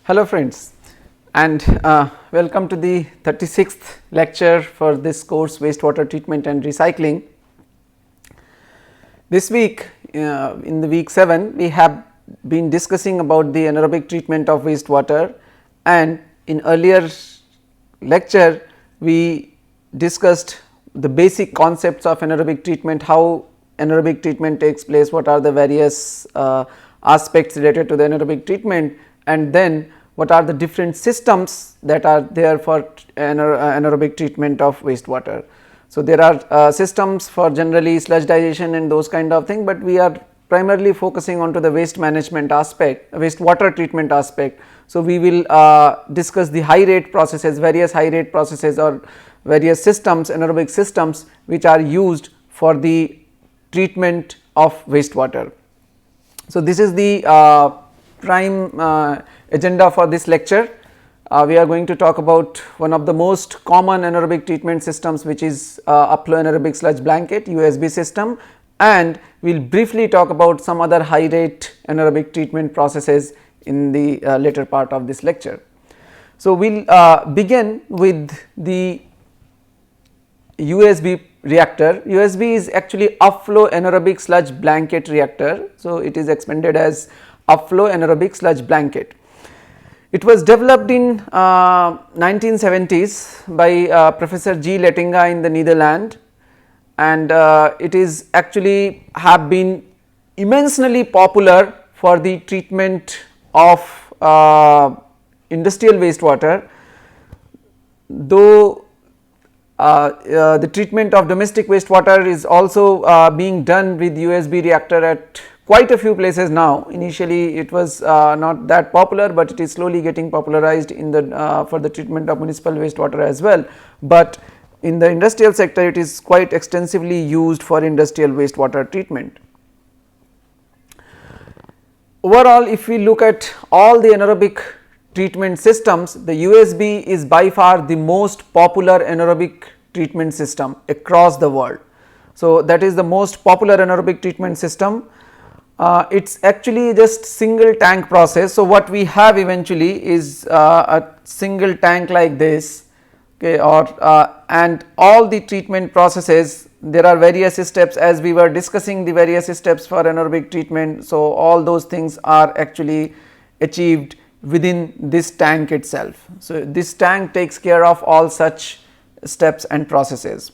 Hello friends, and welcome to the 36th lecture for this course wastewater treatment and recycling. This week in the week 7 we have been discussing about the anaerobic treatment of wastewater, and in earlier lecture we discussed the basic concepts of anaerobic treatment, how anaerobic treatment takes place, what are the various aspects related to the anaerobic treatment, and then what are the different systems that are there for anaerobic treatment of wastewater. So, there are systems for generally sludge digestion and those kind of thing, but we are primarily focusing on to the waste management aspect, wastewater treatment aspect. So, we will discuss the high rate processes, various high rate processes or various systems, anaerobic systems which are used for the treatment of wastewater. So, this is the prime agenda for this lecture. We are going to talk about one of the most common anaerobic treatment systems, which is upflow anaerobic sludge blanket UASB system, and we will briefly talk about some other high rate anaerobic treatment processes in the later part of this lecture. So, we will begin with the UASB reactor. UASB is actually upflow anaerobic sludge blanket reactor. So, it is expanded as upflow anaerobic sludge blanket. It was developed in 1970s by Professor G. Lettinga in the Netherlands, and it is actually have been immensely popular for the treatment of industrial wastewater, though the treatment of domestic wastewater is also being done with UASB reactor at quite a few places now. Initially it was not that popular, but it is slowly getting popularized in the for the treatment of municipal wastewater as well, but in the industrial sector it is quite extensively used for industrial wastewater treatment. Overall, if we look at all the anaerobic treatment systems, the UASB is by far the most popular anaerobic treatment system across the world. So, that is the most popular anaerobic treatment system. It is actually just single tank process. So, what we have eventually is a single tank like this, okay, or and all the treatment processes, there are various steps as we were discussing the various steps for anaerobic treatment. So, all those things are actually achieved within this tank itself. So, this tank takes care of all such steps and processes.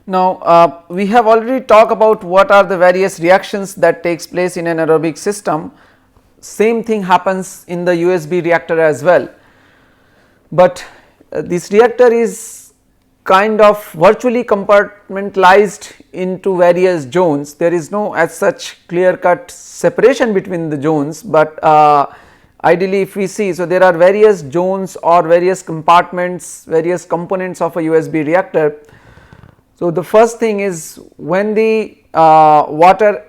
Now, we have already talked about what are the various reactions that takes place in an anaerobic system. Same thing happens in the UASB reactor as well, but this reactor is kind of virtually compartmentalized into various zones. There is no as such clear cut separation between the zones, but ideally if we see, so there are various zones or various compartments, various components of a UASB reactor. So, the first thing is when the water,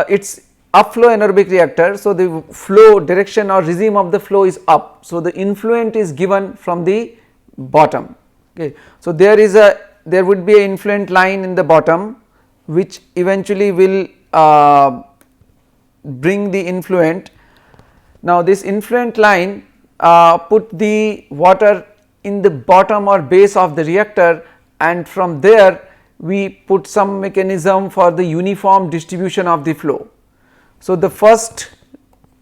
it is upflow anaerobic reactor. So, the flow direction or regime of the flow is up. So, the influent is given from the bottom. Okay. So, there would be an influent line in the bottom which eventually will bring the influent. Now, this influent line put the water in the bottom or base of the reactor, and from there we put some mechanism for the uniform distribution of the flow. So, the first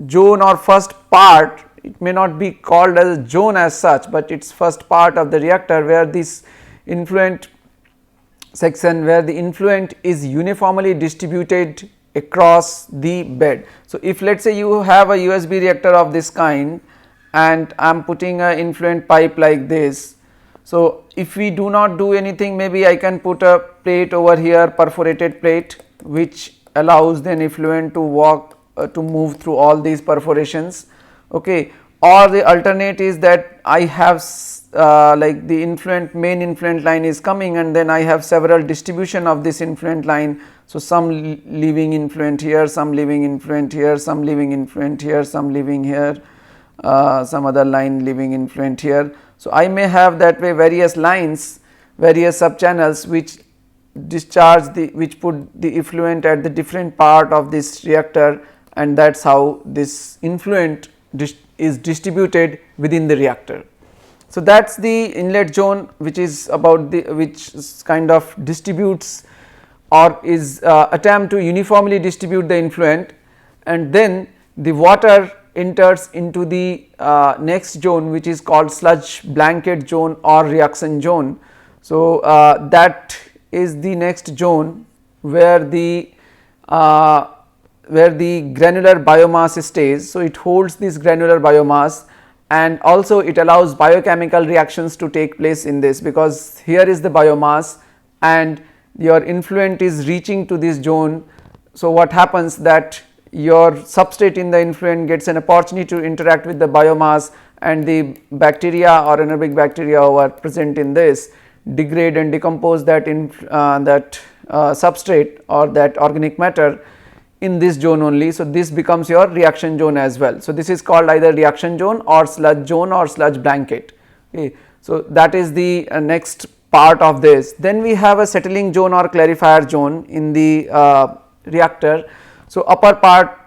zone or first part, it may not be called as a zone as such, but it is first part of the reactor where this influent section, where the influent is uniformly distributed across the bed. So, if let us say you have a UASB reactor of this kind and I am putting a influent pipe like this. So, if we do not do anything, maybe I can put a plate over here, perforated plate, which allows then effluent to walk to move through all these perforations, okay. Or the alternate is that I have like the main influent line is coming, and then I have several distribution of this influent line. So, some leaving influent here, some leaving influent here, some leaving influent here, some leaving here, some other line leaving influent here. So, I may have that way various lines, various sub channels which discharge which put the effluent at the different part of this reactor and that is how this influent is distributed within the reactor. So, that is the inlet zone, which is about the which kind of distributes or is attempt to uniformly distribute the influent, and then the water enters into the next zone, which is called sludge blanket zone or reaction zone. So, that is the next zone where the granular biomass stays. So, it holds this granular biomass, and also it allows biochemical reactions to take place in this, because here is the biomass and your influent is reaching to this zone. So, what happens that your substrate in the influent gets an opportunity to interact with the biomass, and the bacteria or anaerobic bacteria who are present in this degrade and decompose that substrate or that organic matter in this zone only. So, this becomes your reaction zone as well. So, this is called either reaction zone or sludge blanket. Okay. So, that is the next part of this. Then we have a settling zone or clarifier zone in the reactor. So, upper part,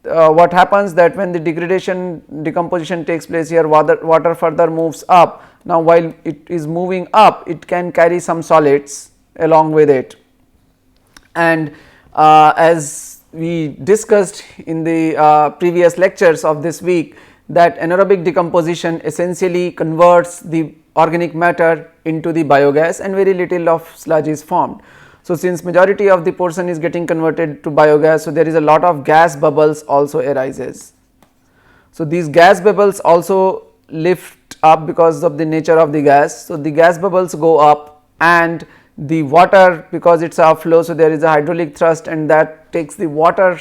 what happens that when the decomposition takes place here, water further moves up. Now, while it is moving up, it can carry some solids along with it, and as we discussed in the previous lectures of this week, that anaerobic decomposition essentially converts the organic matter into the biogas, and very little of sludge is formed. So, since majority of the portion is getting converted to biogas, so there is a lot of gas bubbles also arises. So, these gas bubbles also lift up because of the nature of the gas. So, the gas bubbles go up, and the water, because it is a flow, so there is a hydraulic thrust, and that takes the water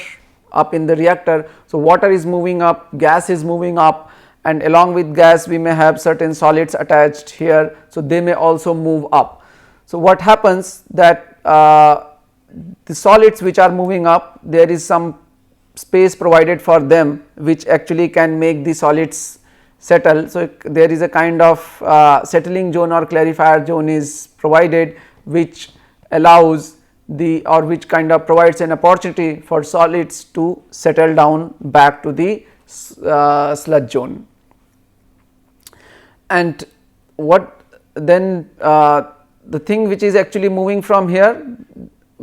up in the reactor. So, water is moving up, gas is moving up, and along with gas we may have certain solids attached here. So, they may also move up. So, what happens that the solids which are moving up, there is some space provided for them which actually can make the solids settle. So, there is a kind of settling zone or clarifier zone is provided, which allows which kind of provides an opportunity for solids to settle down back to the sludge zone. And what then the thing which is actually moving from here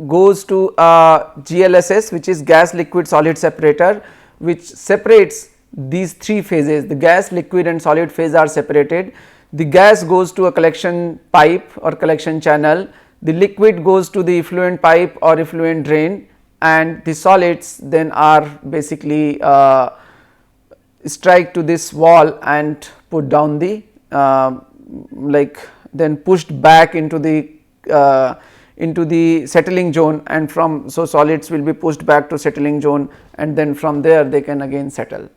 goes to GLSS, which is gas liquid solid separator, which separates these three phases. The gas, liquid and solid phase are separated. The gas goes to a collection pipe or collection channel, the liquid goes to the effluent pipe or effluent drain, and the solids then are basically strike to this wall and put down the then pushed back into the settling zone, and from so solids will be pushed back to settling zone, and then from there they can again settle.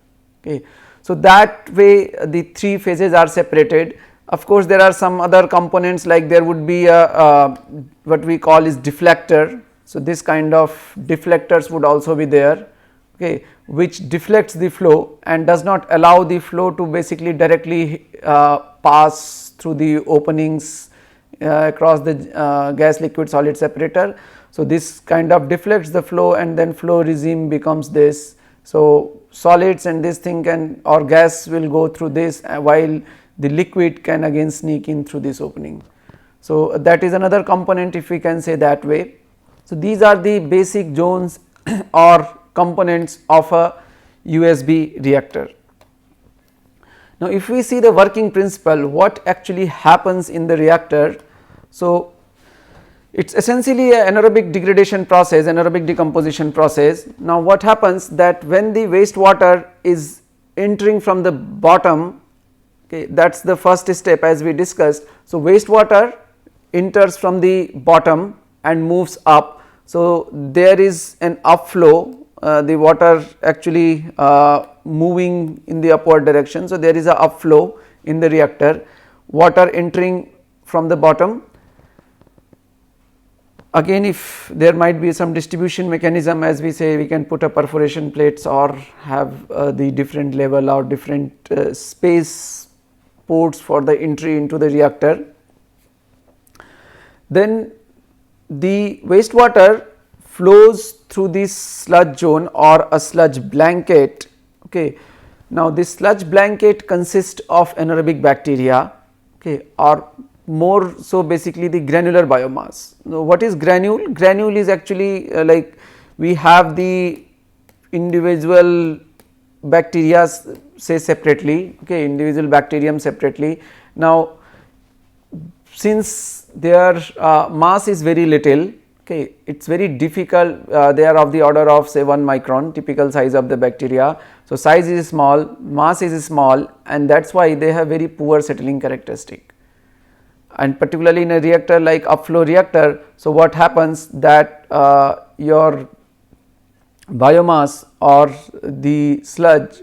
Okay. So, that way the three phases are separated. Of course, there are some other components, like there would be a what we call is deflector. So, this kind of deflectors would also be there, okay, which deflects the flow and does not allow the flow to basically directly pass through the openings across the gas liquid solid separator. So, this kind of deflects the flow, and then flow regime becomes this. So, solids and this thing can or gas will go through this, while the liquid can again sneak in through this opening. So, that is another component, if we can say that way. So, these are the basic zones or components of a UASB reactor. Now, if we see the working principle, what actually happens in the reactor. So, it is essentially an anaerobic degradation process, anaerobic decomposition process. Now, what happens that when the wastewater is entering from the bottom, okay, that is the first step as we discussed. So, wastewater enters from the bottom and moves up. So, there is an upflow, the water actually moving in the upward direction. So, there is a upflow in the reactor, water entering from the bottom. Again, if there might be some distribution mechanism, as we say, we can put a perforation plates or have the different level or different space ports for the entry into the reactor. Then the wastewater flows through this sludge zone or a sludge blanket. Okay. Now, this sludge blanket consists of anaerobic bacteria, okay, or more so basically the granular biomass. Now, what is granule? Granule is actually like we have the individual bacteria say separately, okay, individual bacterium separately. Now, since their mass is very little, okay, it is very difficult, they are of the order of say 1 micron typical size of the bacteria. So, size is small, mass is small, and that is why they have very poor settling characteristic, and particularly in a reactor like upflow reactor. So, what happens that your biomass or the sludge,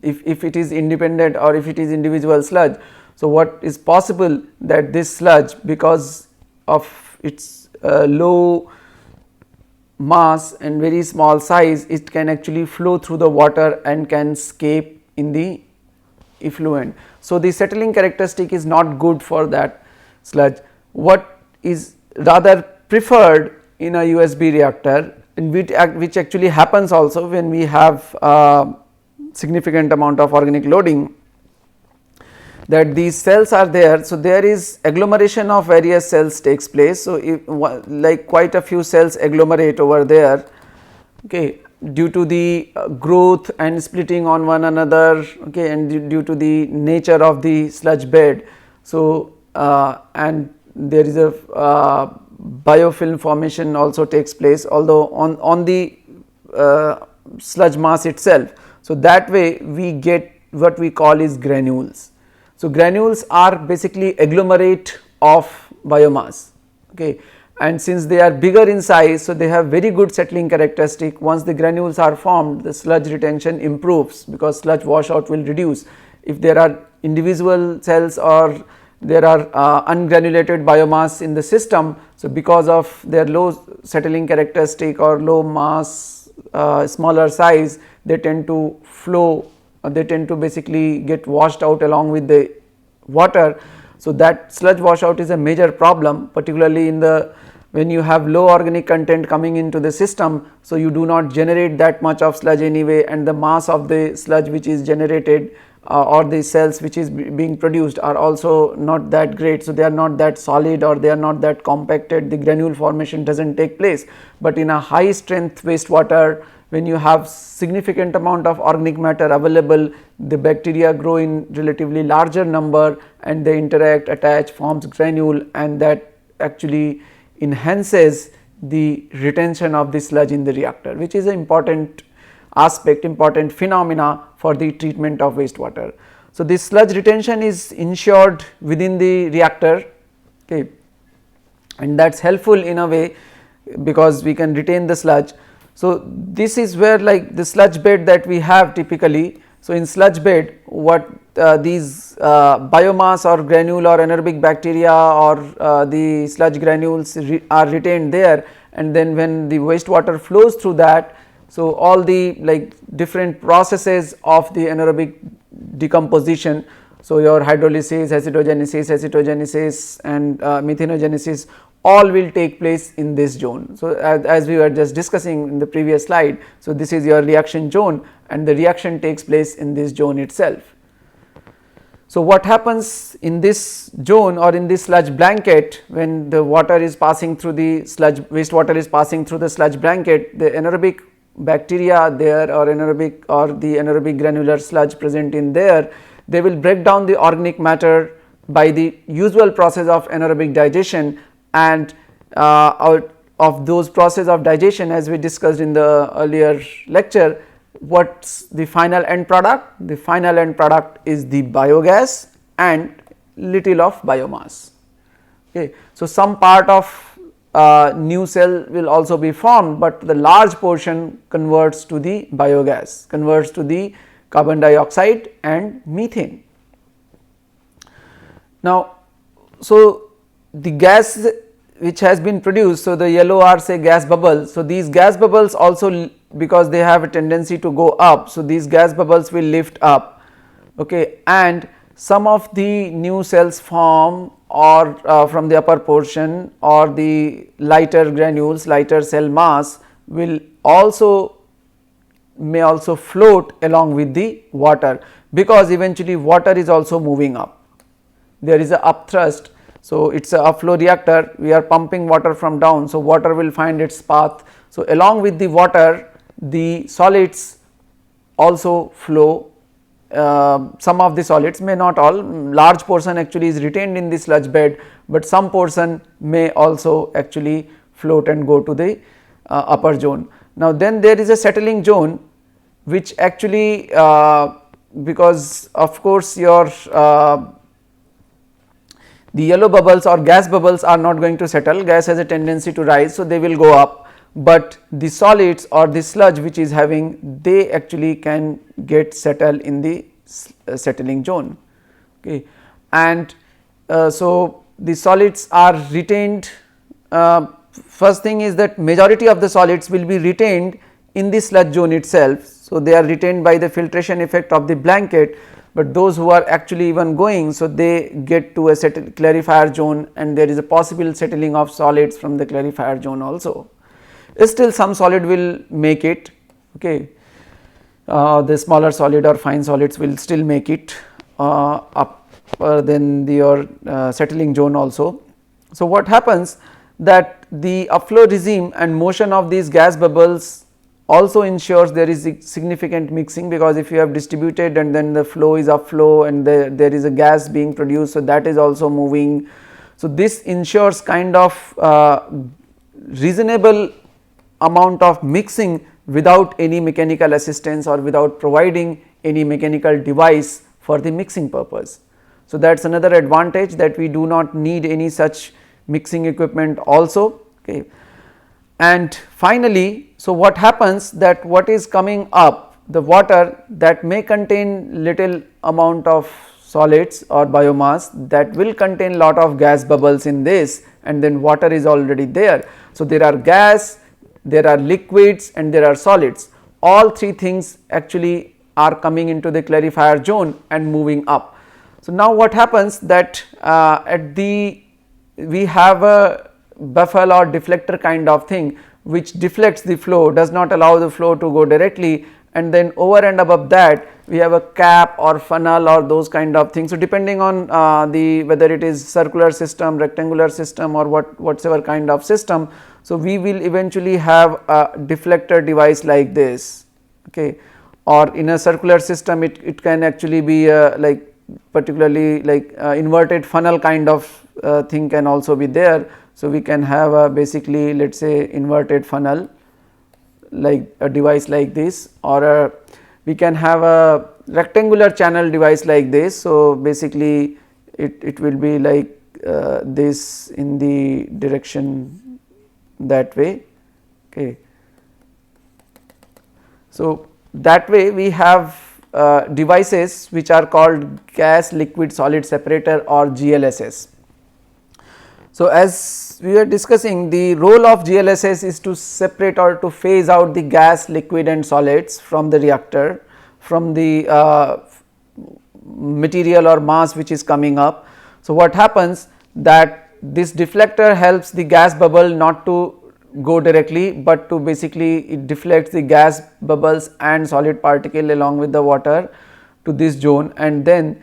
if it is independent or if it is individual sludge. So, what is possible that this sludge, because of its low mass and very small size, it can actually flow through the water and can escape in the effluent. So, the settling characteristic is not good for that sludge. What is rather preferred in a UASB reactor, in which actually happens also when we have significant amount of organic loading, that these cells are there. So, there is agglomeration of various cells takes place. So, if, like quite a few cells agglomerate over there, okay, due to the growth and splitting on one another, okay, and due to the nature of the sludge bed. So, and there is a biofilm formation also takes place, although on the sludge mass itself. So, that way we get what we call is granules. So, granules are basically agglomerate of biomass, okay, and since they are bigger in size, so they have very good settling characteristic. Once the granules are formed, the sludge retention improves because sludge washout will reduce. If there are individual cells or there are ungranulated biomass in the system, so because of their low settling characteristic or low mass, smaller size, they tend to flow, they tend to basically get washed out along with the water. So, that sludge washout is a major problem, particularly in the when you have low organic content coming into the system. So, you do not generate that much of sludge anyway, and the mass of the sludge which is generated or the cells which is being produced are also not that great. So, they are not that solid or they are not that compacted, the granule formation does not take place. But in a high strength wastewater, when you have significant amount of organic matter available, the bacteria grow in relatively larger number and they interact, attach, forms granule, and that actually enhances the retention of the sludge in the reactor, which is an important aspect, important phenomena for the treatment of wastewater. So, this sludge retention is ensured within the reactor, okay, and that is helpful in a way because we can retain the sludge. So, this is where like the sludge bed that we have typically. So, in sludge bed what these biomass or granule or anaerobic bacteria or the sludge granules are retained there, and then when the wastewater flows through that, so all the like different processes of the anaerobic decomposition, so your hydrolysis, acetogenesis and methanogenesis, all will take place in this zone. So, as we were just discussing in the previous slide, so this is your reaction zone and the reaction takes place in this zone itself. So, what happens in this zone or in this sludge blanket when the water is passing through the sludge, wastewater is passing through the sludge blanket, the anaerobic bacteria there or anaerobic or the anaerobic granular sludge present in there, they will break down the organic matter by the usual process of anaerobic digestion, and out of those process of digestion, as we discussed in the earlier lecture, what is the final end product? The final end product is the biogas and little of biomass. Okay. So, some part of new cell will also be formed, but the large portion converts to the biogas, converts to the carbon dioxide and methane. Now, so the gas which has been produced, so the yellow are say gas bubbles. So, these gas bubbles also, because they have a tendency to go up, so these gas bubbles will lift up, okay, and some of the new cells form or from the upper portion or the lighter granules, lighter cell mass will also may also float along with the water, because eventually water is also moving up. There is a upthrust. So, it is a upflow reactor, we are pumping water from down. So, water will find its path. So, along with the water the solids also flow. Some of the solids, may not all, large portion actually is retained in the sludge bed, but some portion may also actually float and go to the upper zone. Now, then there is a settling zone, which actually because of course your the yellow bubbles or gas bubbles are not going to settle, gas has a tendency to rise. So, they will go up, but the solids or the sludge which is having, they actually can get settled in the settling zone. Okay. And so, the solids are retained. First thing is that majority of the solids will be retained in the sludge zone itself. So, they are retained by the filtration effect of the blanket, but those who are actually even going, so they get to a clarifier zone, and there is a possible settling of solids from the clarifier zone also. Still some solid will make it, okay. The smaller solid or fine solids will still make it up than your settling zone also. So, what happens that the upflow regime and motion of these gas bubbles also ensures there is significant mixing, because if you have distributed and then the flow is upflow and there is a gas being produced, so that is also moving. So, this ensures kind of reasonable amount of mixing without any mechanical assistance or without providing any mechanical device for the mixing purpose. So, that is another advantage, that we do not need any such mixing equipment also. Okay. And finally, so what happens that what is coming up, the water that may contain little amount of solids or biomass, that will contain lot of gas bubbles in this, and then water is already there. So, there are gas, there are liquids and there are solids, all three things actually are coming into the clarifier zone and moving up. So, now what happens that we have a baffle or deflector kind of thing, which deflects the flow, does not allow the flow to go directly, and then over and above that we have a cap or funnel or those kind of things. So, depending on whether it is circular system, rectangular system, or whatsoever kind of system. So, we will eventually have a deflector device like this, okay. Or in a circular system it can actually be like particularly like inverted funnel kind of thing can also be there. So, we can have a basically let us say inverted funnel, like a device like this, or we can have a rectangular channel device like this. So, basically it will be like this in the direction that way, okay. So, that way we have devices which are called gas liquid solid separator or GLSS. So, as we were discussing, the role of GLSS is to separate or to phase out the gas, liquid and solids from the reactor, from the material or mass which is coming up. So, what happens that this deflector helps the gas bubble not to go directly, but to basically it deflects the gas bubbles and solid particle along with the water to this zone, and then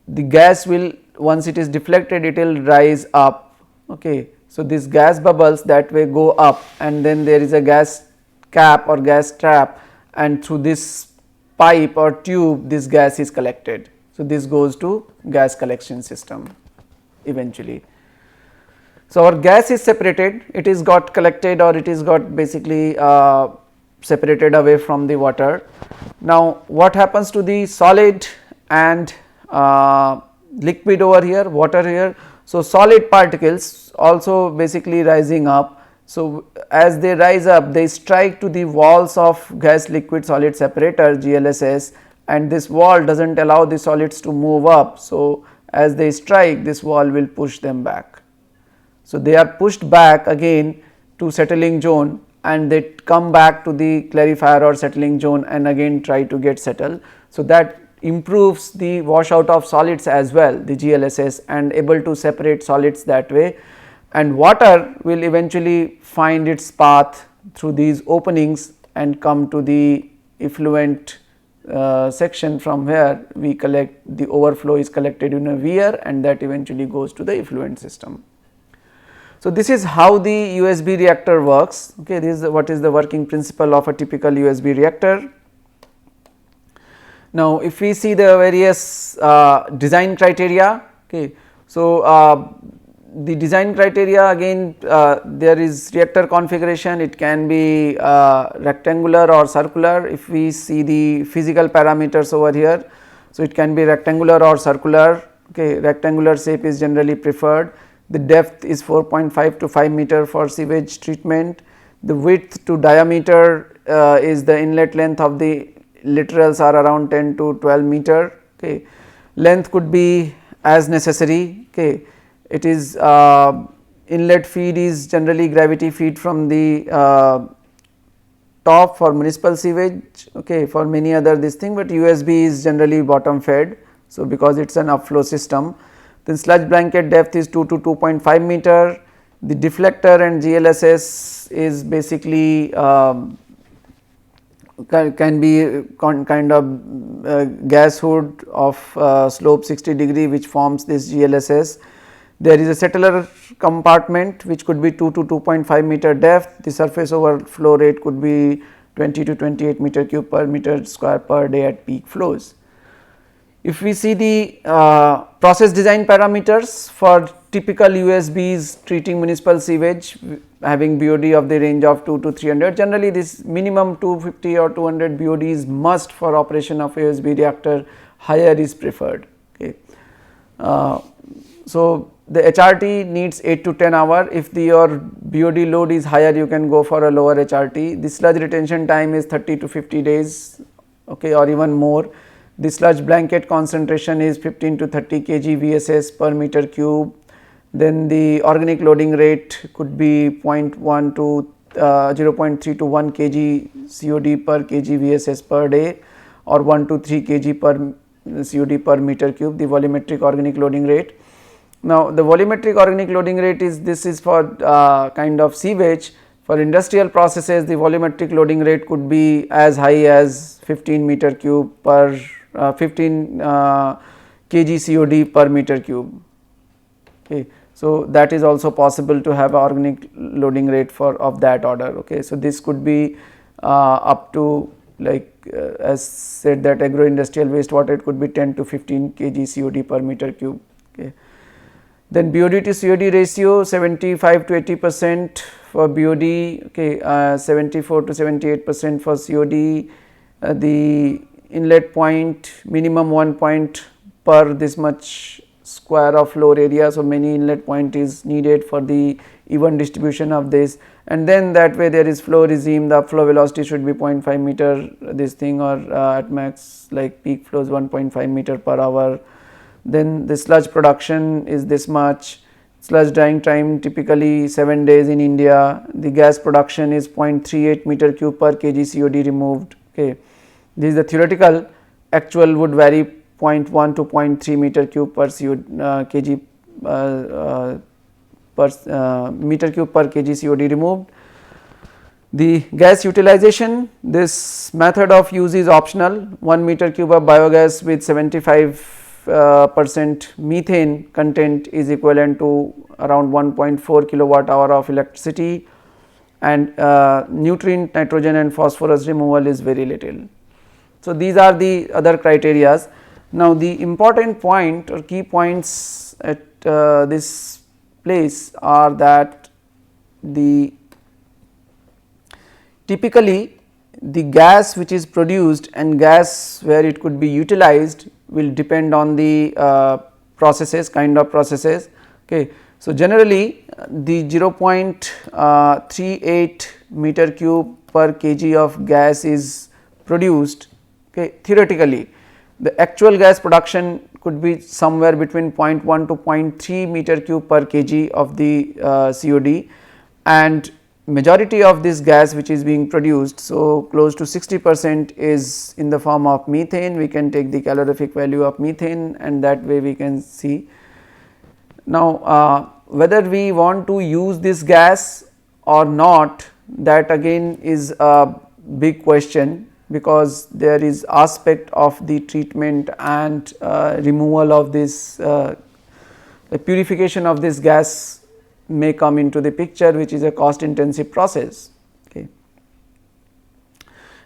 the gas will, once it is deflected, it will rise up, okay. So, these gas bubbles that way go up, and then there is a gas cap or gas trap, and through this pipe or tube this gas is collected. So, this goes to gas collection system eventually. So, our gas is separated, it is got collected or it is got basically separated away from the water. Now, what happens to the solid and liquid over here, water here? So, solid particles also basically rising up. So, as they rise up, they strike to the walls of gas liquid solid separator GLSS, and this wall does not allow the solids to move up. So, as they strike, this wall will push them back. So, they are pushed back again to settling zone, and they come back to the clarifier or settling zone and again try to get settled. So, that improves the washout of solids as well, the GLSS, and able to separate solids that way, and water will eventually find its path through these openings and come to the effluent section, from where we collect the overflow is collected in a weir and that eventually goes to the effluent system. So, this is how the UASB reactor works. Okay, this is what is the working principle of a typical UASB reactor. Now, if we see the various design criteria, okay, so the design criteria again, there is reactor configuration, it can be rectangular or circular. If we see the physical parameters over here, so it can be rectangular or circular. Okay, rectangular shape is generally preferred. The depth is 4.5 to 5 meter for sewage treatment. The width to diameter is the inlet length of the laterals are around 10 to 12 meter. Okay. Length could be as necessary. Okay. It is inlet feed is generally gravity feed from the top for municipal sewage. Okay. For many other this thing, but UASB is generally bottom fed. So, because it is an upflow system. Then sludge blanket depth is 2 to 2.5 meter. The deflector and GLSS is basically can be kind of gas hood of slope 60 degree, which forms this GLSS. There is a settler compartment which could be 2 to 2.5 meter depth. The surface overflow rate could be 20 to 28 meter cube per meter square per day at peak flows. If we see the process design parameters for typical UASBs treating municipal sewage having BOD of the range of 2 to 300, generally this minimum 250 or 200 BOD is must for operation of UASB reactor, higher is preferred. Okay. So, the HRT needs 8 to 10 hour. If your BOD load is higher, you can go for a lower HRT. The sludge retention time is 30 to 50 days, okay, or even more. The sludge blanket concentration is 15 to 30 kg VSS per meter cube. Then the organic loading rate could be 0.1 to 0.3 to 1 kg COD per kg VSS per day, or 1 to 3 kg per COD per meter cube, the volumetric organic loading rate. Now, the volumetric organic loading rate is, this is for kind of sewage. For industrial processes, the volumetric loading rate could be as high as 15 meter cube per 15 kg COD per meter cube. Okay. So, that is also possible to have organic loading rate for of that order. Okay. So, this could be up to like as said that agro industrial wastewater, it could be 10 to 15 kg COD per meter cube. Okay. Then BOD to COD ratio 75 to 80% for BOD, okay, 74 to 78% for COD. The inlet point minimum 1 point per this much square of floor area. So, many inlet point is needed for the even distribution of this, and then that way there is flow regime, the flow velocity should be 0.5 meter this thing, or at max like peak flows 1.5 meter per hour. Then the sludge production is this much, sludge drying time typically 7 days in India. The gas production is 0.38 meter cube per kg COD removed. Okay. This is the theoretical, actual would vary 0.1 to 0.3 meter cube per kg per meter cube per kg COD removed. The gas utilization, this method of use is optional. 1 meter cube of biogas with 75% methane content is equivalent to around 1.4 kilowatt hour of electricity, and nutrient, nitrogen and phosphorus removal is very little. So, these are the other criterias. Now, the important point or key points at this place are that the typically the gas which is produced and gas where it could be utilized will depend on the processes, kind of processes. Okay. So, generally the 0.38 meter cube per kg of gas is produced. Okay. Theoretically, the actual gas production could be somewhere between 0.1 to 0.3 meter cube per kg of the COD, and majority of this gas which is being produced, so close to 60% is in the form of methane. We can take the calorific value of methane and that way we can see. Now, whether we want to use this gas or not, that again is a big question, because there is aspect of the treatment and removal of this, the purification of this gas may come into the picture, which is a cost intensive process. Okay.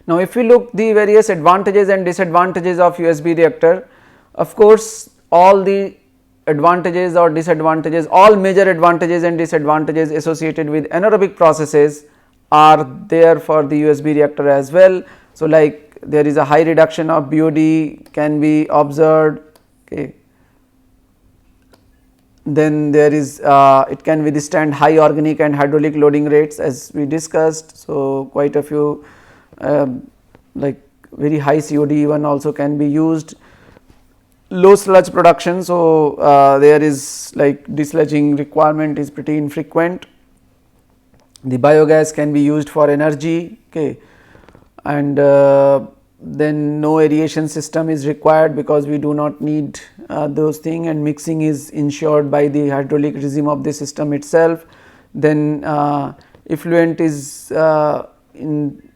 Now, if we look the various advantages and disadvantages of UASB reactor, of course, all the advantages or disadvantages, all major advantages and disadvantages associated with anaerobic processes are there for the UASB reactor as well. So, like there is a high reduction of BOD can be observed. Okay. Then there is it can withstand high organic and hydraulic loading rates, as we discussed. So, quite a few like very high COD even also can be used. Low sludge production, so there is like desludging requirement is pretty infrequent. The biogas can be used for energy, okay, and then no aeration system is required because we do not need those things, and mixing is ensured by the hydraulic regime of the system itself. Then effluent is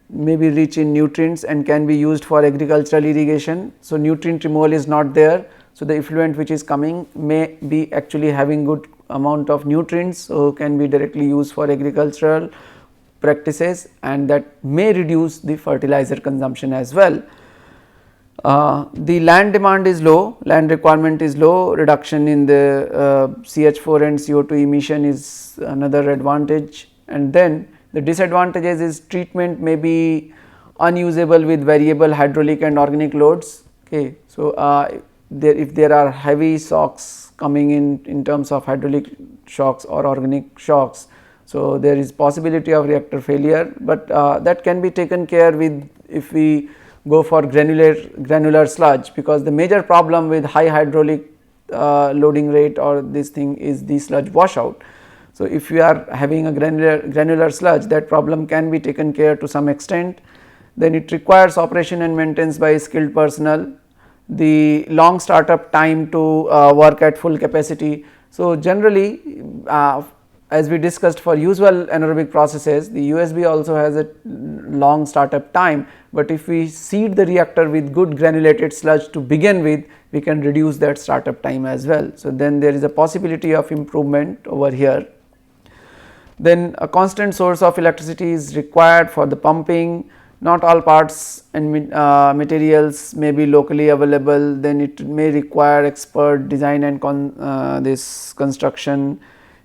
maybe rich in nutrients and can be used for agricultural irrigation. So, nutrient removal is not there. So, the effluent which is coming may be actually having good amount of nutrients, so can be directly used for agricultural practices, and that may reduce the fertilizer consumption as well. The land demand is low, land requirement is low, reduction in the CH4 and CO2 emission is another advantage, and then the disadvantages is treatment may be unusable with variable hydraulic and organic loads. Okay. So, if there are heavy shocks coming in terms of hydraulic shocks or organic shocks, so there is possibility of reactor failure, but that can be taken care with if we go for granular sludge, because the major problem with high hydraulic loading rate or this thing is the sludge washout. So, if we are having a granular sludge, that problem can be taken care to some extent. Then it requires operation and maintenance by skilled personnel, the long startup time to work at full capacity. So, generally as we discussed for usual anaerobic processes, the UASB also has a long startup time, but if we seed the reactor with good granulated sludge to begin with, we can reduce that startup time as well. So, then there is a possibility of improvement over here. Then a constant source of electricity is required for the pumping. Not all parts and materials may be locally available, then it may require expert design and this construction.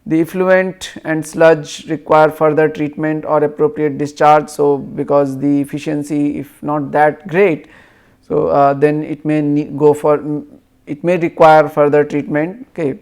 The effluent and sludge require further treatment or appropriate discharge. So, because the efficiency if not that great, so then it may it may require further treatment. Okay.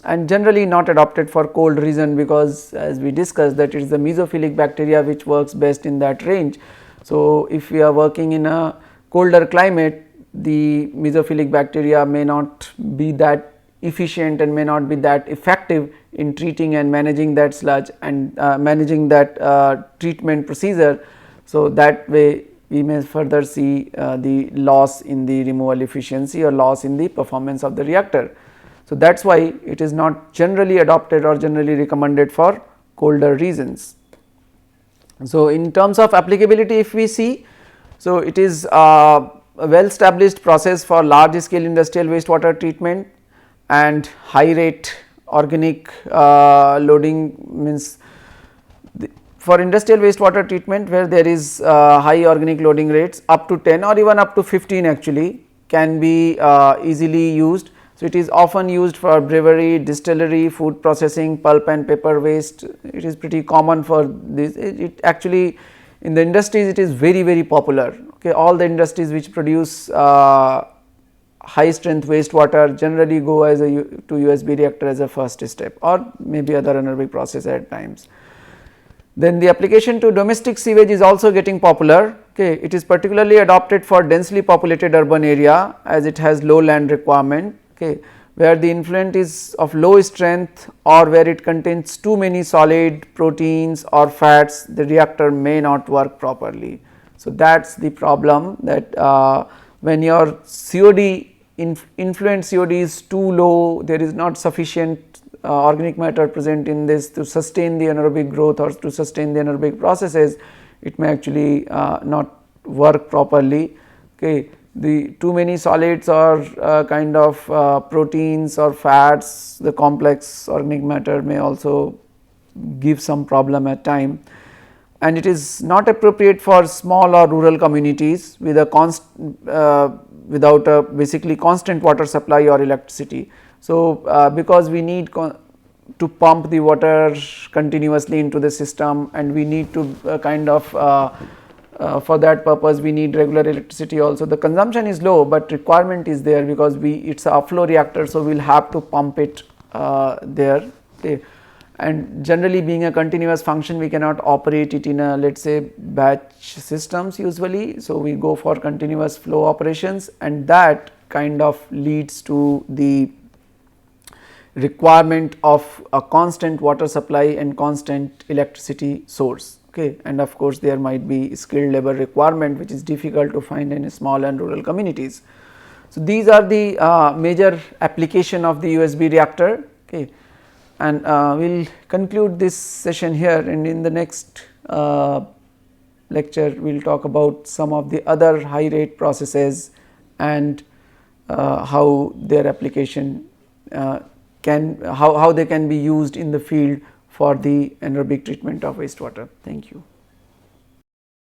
And generally not adopted for cold region, because as we discussed that it is the mesophilic bacteria which works best in that range. So, if we are working in a colder climate, the mesophilic bacteria may not be that efficient and may not be that effective in treating and managing that sludge and managing that treatment procedure. So, that way we may further see the loss in the removal efficiency or loss in the performance of the reactor. So, that is why it is not generally adopted or generally recommended for colder regions. So, in terms of applicability, if we see, so it is a well established process for large scale industrial wastewater treatment and high rate organic loading, means for industrial wastewater treatment where there is high organic loading rates up to 10 or even up to 15 actually can be easily used. So, it is often used for brewery, distillery, food processing, pulp and paper waste. It is pretty common for this. It actually in the industries it is very popular. Okay, all the industries which produce high strength wastewater generally go as to UASB reactor as a first step, or maybe other anaerobic process at times. Then the application to domestic sewage is also getting popular. Okay, it is particularly adopted for densely populated urban area as it has low land requirement. Okay, where the influent is of low strength or where it contains too many solid proteins or fats, the reactor may not work properly. So, that is the problem, that when your COD influent COD is too low, there is not sufficient organic matter present in this to sustain the anaerobic growth or to sustain the anaerobic processes, it may actually not work properly. Okay. The too many solids or kind of proteins or fats, the complex organic matter may also give some problem at time, and it is not appropriate for small or rural communities with a without a basically constant water supply or electricity. So, because we need to pump the water continuously into the system, and we need to kind of for that purpose we need regular electricity also. The consumption is low, but requirement is there because it is a flow reactor, so we will have to pump it there. Okay. And generally being a continuous function, we cannot operate it in a, let us say, batch systems usually. So, we go for continuous flow operations, and that kind of leads to the requirement of a constant water supply and constant electricity source. Okay. And of course, there might be skilled labor requirement, which is difficult to find in small and rural communities. So, these are the major application of the UASB reactor. Okay. And we will conclude this session here, and in the next lecture we will talk about some of the other high rate processes and how their application how they can be used in the field for the anaerobic treatment of wastewater. Thank you.